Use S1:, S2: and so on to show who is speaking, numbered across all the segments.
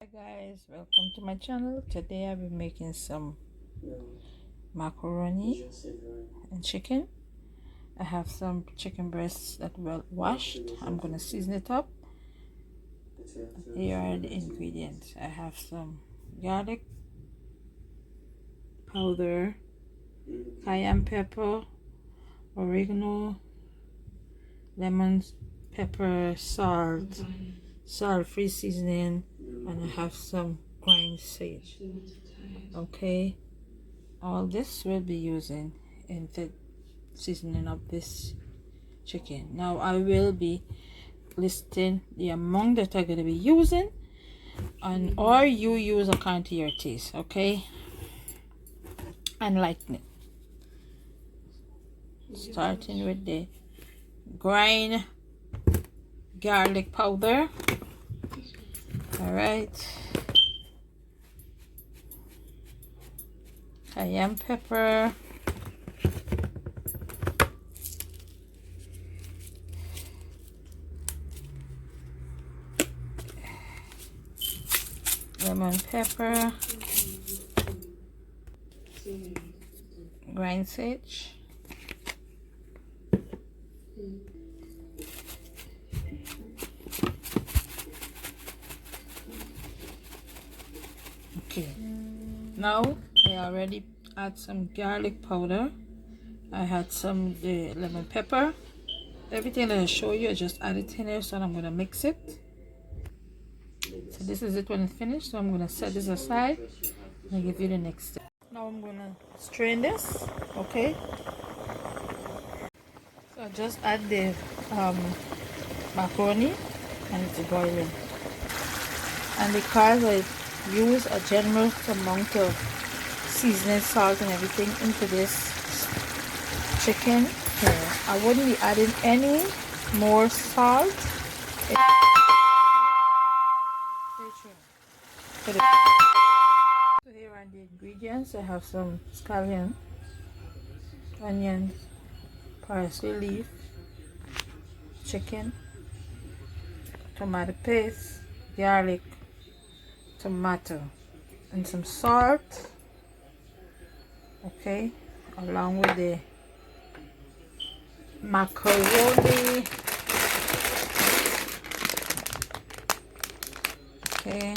S1: Hi guys, welcome to my channel. Today I'll be making some macaroni and chicken. I have some chicken breasts that well washed. I'm gonna season it up. Here are the ingredients. I have some garlic powder, cayenne pepper, oregano, lemon pepper, salt, salt-free seasoning, and I have some ground sage. Okay, all this will be using in the seasoning of this chicken. Now I will be listing the amount that I'm going to be using, and or you use according to your taste, okay, and liking it. Starting with the grind garlic powder. All right, cayenne pepper, lemon pepper, ground sage, okay. Now I already add some garlic powder. I had some the lemon pepper. Everything that I show you, I just add it in here, so I'm gonna mix it. So this is it when it's finished. So I'm gonna set this aside and I'll give you the next step. Now I'm gonna strain this, okay? So I just add the macaroni and it's boiling. And because I use a generous amount of seasoning, salt and everything into this chicken here, I wouldn't be adding any more salt. So here are the ingredients. I have some scallion, onion, parsley leaf, chicken, tomato paste, garlic, tomato, and some salt, okay, along with the macaroni, okay.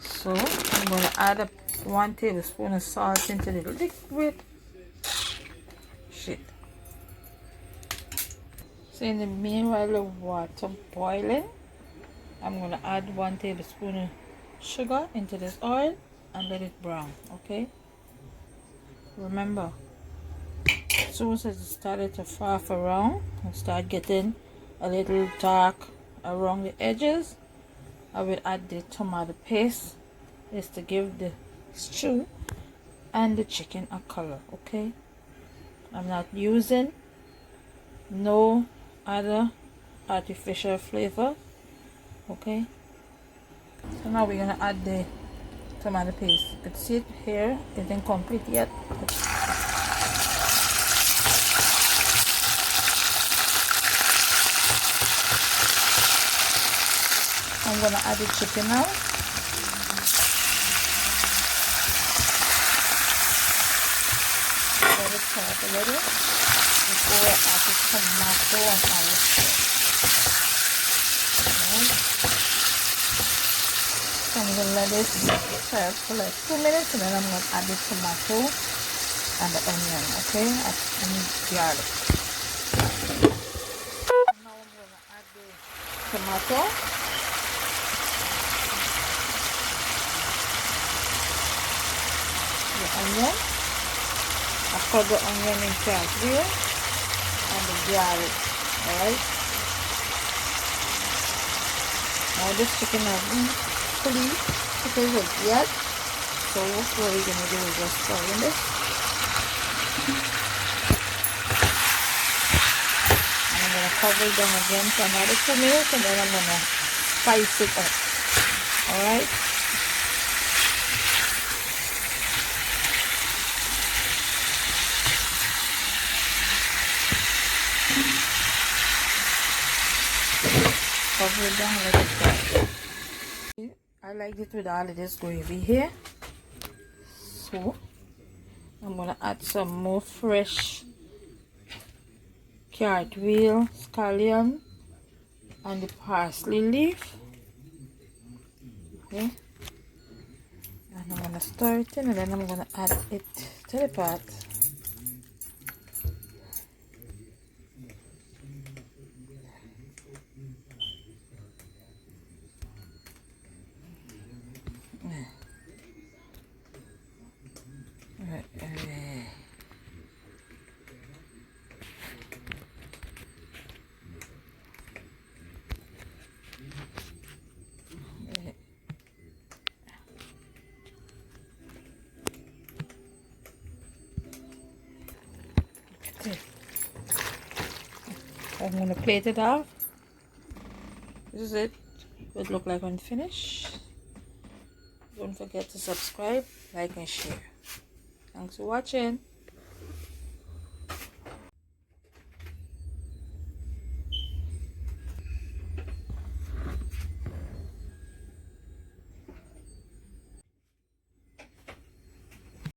S1: So I'm going to add 1 tablespoon of salt into the liquid shit. So in the meanwhile the water boiling, I'm going to add 1 tablespoon of sugar into this oil and let it brown, okay. Remember, as soon as it started to froth around and start getting a little dark around the edges, I will add the tomato paste. Is to give the stew and the chicken a color, okay. I'm not using no other artificial flavor, okay. So now we're gonna add the tomato paste. You can see it here, it isn't complete yet. I'm gonna add the chicken now. Let it cook a little before I add the tomato and all this stuff. Right. So I'm gonna let it serve for like 2 minutes, and then I'm gonna add the tomato and the onion, okay, and garlic. Now I'm gonna add the tomato, the onion. I cut the onion in half here and the garlic. Alright. Now this chicken hasn't fully cooked yet. So what we're gonna do is just throw in this. And I'm gonna cover it down again for another 2 minutes, and then I'm gonna spice it up. Alright. Cover it down, let it fry. I like it with all of this gravy here, so I'm gonna add some more fresh carrot wheel, scallion, and the parsley leaf. Okay, and I'm gonna stir it in, and then I'm gonna add it to the pot. I'm gonna plate it off. This is it. It look like when finished. Don't forget to subscribe, like, and share. Thanks for watching.